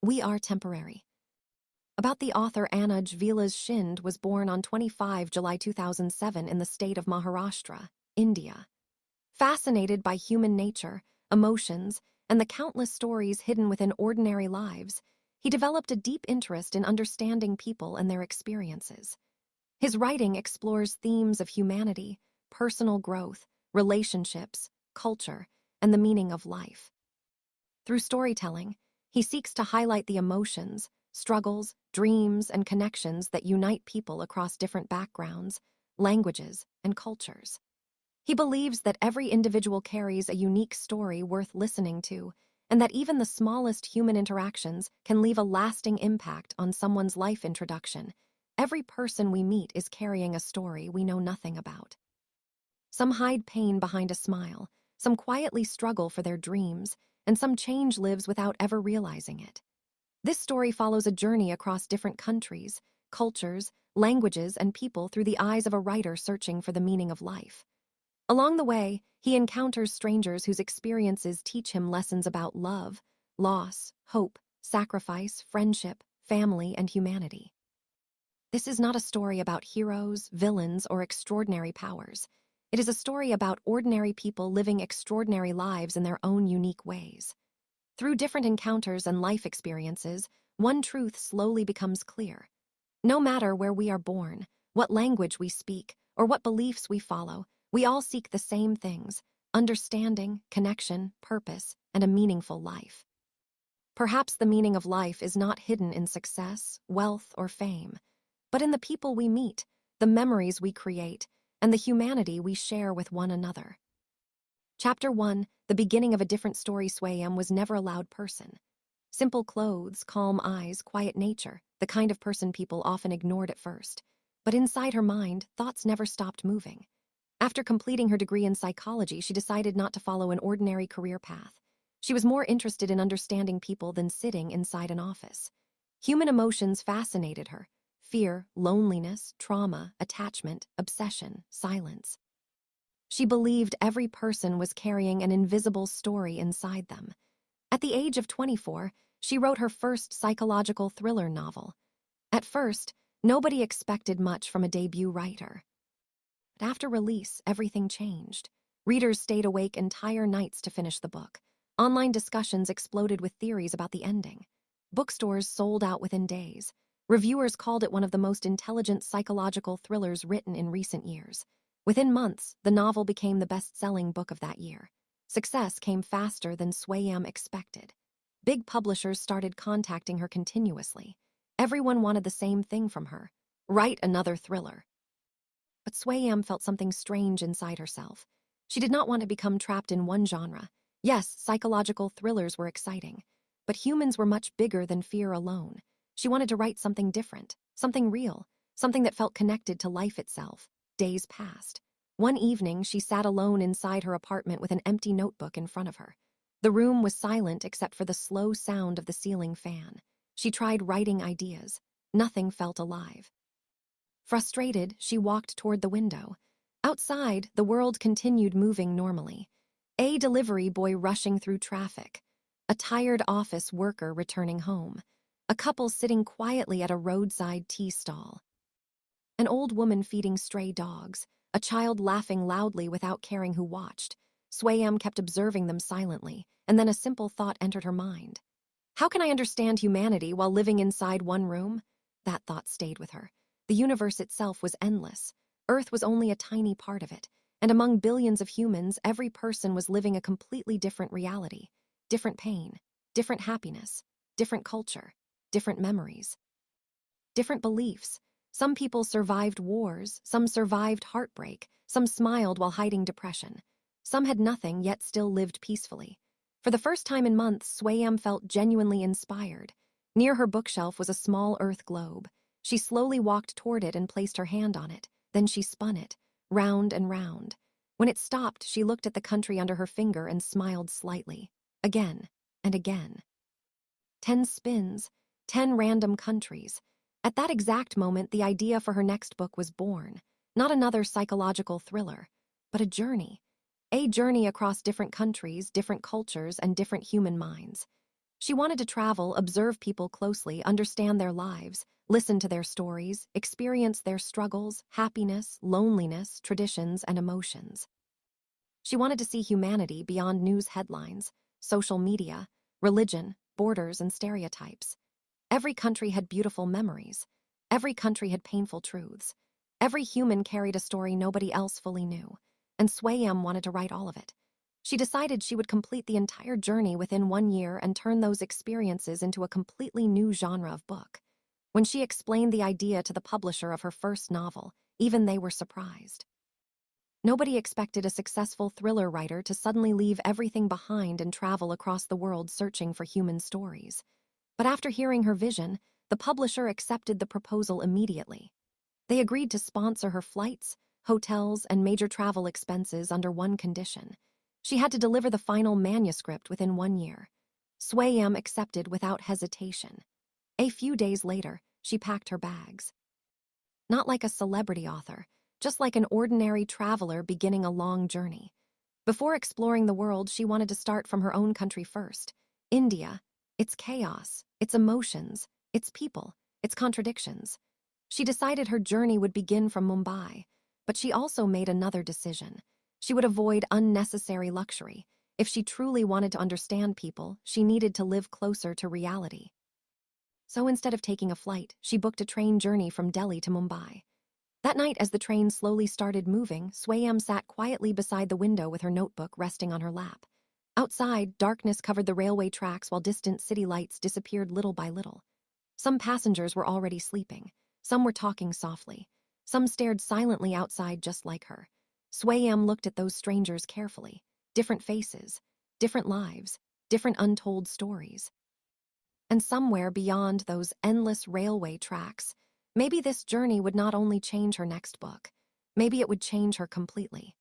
We Are Temporary. About the author Anuj Vilas Shinde was born on 25 July 2007 in the state of Maharashtra, India. Fascinated by human nature, emotions, and the countless stories hidden within ordinary lives, he developed a deep interest in understanding people and their experiences. His writing explores themes of humanity, personal growth, relationships, culture, and the meaning of life. Through storytelling, he seeks to highlight the emotions, struggles, dreams, and connections that unite people across different backgrounds, languages, and cultures. He believes that every individual carries a unique story worth listening to, and that even the smallest human interactions can leave a lasting impact on someone's life. Introduction. Every person we meet is carrying a story we know nothing about. Some hide pain behind a smile, some quietly struggle for their dreams, and some change lives without ever realizing it. This story follows a journey across different countries, cultures, languages, and people through the eyes of a writer searching for the meaning of life. Along the way, he encounters strangers whose experiences teach him lessons about love, loss, hope, sacrifice, friendship, family, and humanity. This is not a story about heroes, villains, or extraordinary powers. It is a story about ordinary people living extraordinary lives in their own unique ways. Through different encounters and life experiences, one truth slowly becomes clear. No matter where we are born, what language we speak, or what beliefs we follow, we all seek the same things: understanding, connection, purpose, and a meaningful life. Perhaps the meaning of life is not hidden in success, wealth, or fame, but in the people we meet, the memories we create, and the humanity we share with one another. Chapter 1, The Beginning of a Different Story. Swayam was never a loud person. Simple clothes, calm eyes, quiet nature, the kind of person people often ignored at first. But inside her mind, thoughts never stopped moving. After completing her degree in psychology, she decided not to follow an ordinary career path. She was more interested in understanding people than sitting inside an office. Human emotions fascinated her: fear, loneliness, trauma, attachment, obsession, silence. She believed every person was carrying an invisible story inside them. At the age of 24, she wrote her first psychological thriller novel. At first, nobody expected much from a debut writer. But after release, everything changed. Readers stayed awake entire nights to finish the book. Online discussions exploded with theories about the ending. Bookstores sold out within days. Reviewers called it one of the most intelligent psychological thrillers written in recent years. Within months, the novel became the best-selling book of that year. Success came faster than Swayam expected. Big publishers started contacting her continuously. Everyone wanted the same thing from her: write another thriller. But Swayam felt something strange inside herself. She did not want to become trapped in one genre. Yes, psychological thrillers were exciting, but humans were much bigger than fear alone. She wanted to write something different, something real, something that felt connected to life itself. Days passed. One evening, she sat alone inside her apartment with an empty notebook in front of her. The room was silent except for the slow sound of the ceiling fan. She tried writing ideas. Nothing felt alive. Frustrated, she walked toward the window. Outside, the world continued moving normally. A delivery boy rushing through traffic. A tired office worker returning home. A couple sitting quietly at a roadside tea stall. An old woman feeding stray dogs. A child laughing loudly without caring who watched. Swayam kept observing them silently, and then a simple thought entered her mind. How can I understand humanity while living inside one room? That thought stayed with her. The universe itself was endless. Earth was only a tiny part of it, and among billions of humans, every person was living a completely different reality. Different pain, different happiness, different culture, different memories, different beliefs. Some people survived wars, some survived heartbreak, some smiled while hiding depression. Some had nothing yet still lived peacefully. For the first time in months, Swayam felt genuinely inspired. Near her bookshelf was a small earth globe. She slowly walked toward it and placed her hand on it. Then she spun it, round and round. When it stopped, she looked at the country under her finger and smiled slightly. Again and again. 10 spins, 10 random countries. At that exact moment, the idea for her next book was born. Not another psychological thriller, but a journey. A journey across different countries, different cultures, and different human minds. She wanted to travel, observe people closely, understand their lives, listen to their stories, experience their struggles, happiness, loneliness, traditions, and emotions. She wanted to see humanity beyond news headlines, social media, religion, borders, and stereotypes. Every country had beautiful memories. Every country had painful truths. Every human carried a story nobody else fully knew, and Swayam wanted to write all of it. She decided she would complete the entire journey within 1 year and turn those experiences into a completely new genre of book. When she explained the idea to the publisher of her first novel, even they were surprised. Nobody expected a successful thriller writer to suddenly leave everything behind and travel across the world searching for human stories. But after hearing her vision, the publisher accepted the proposal immediately. They agreed to sponsor her flights, hotels, and major travel expenses under one condition. She had to deliver the final manuscript within 1 year. Swayam accepted without hesitation. A few days later, she packed her bags. Not like a celebrity author, just like an ordinary traveler beginning a long journey. Before exploring the world, she wanted to start from her own country first. India, its chaos, its emotions, its people, its contradictions. She decided her journey would begin from Mumbai, but she also made another decision. She would avoid unnecessary luxury. If she truly wanted to understand people, she needed to live closer to reality. So instead of taking a flight, she booked a train journey from Delhi to Mumbai. That night, as the train slowly started moving, Swayam sat quietly beside the window with her notebook resting on her lap. Outside, darkness covered the railway tracks while distant city lights disappeared little by little. Some passengers were already sleeping. Some were talking softly. Some stared silently outside just like her. Swayam looked at those strangers carefully. Different faces, different lives, different untold stories. And somewhere beyond those endless railway tracks, maybe this journey would not only change her next book, maybe it would change her completely.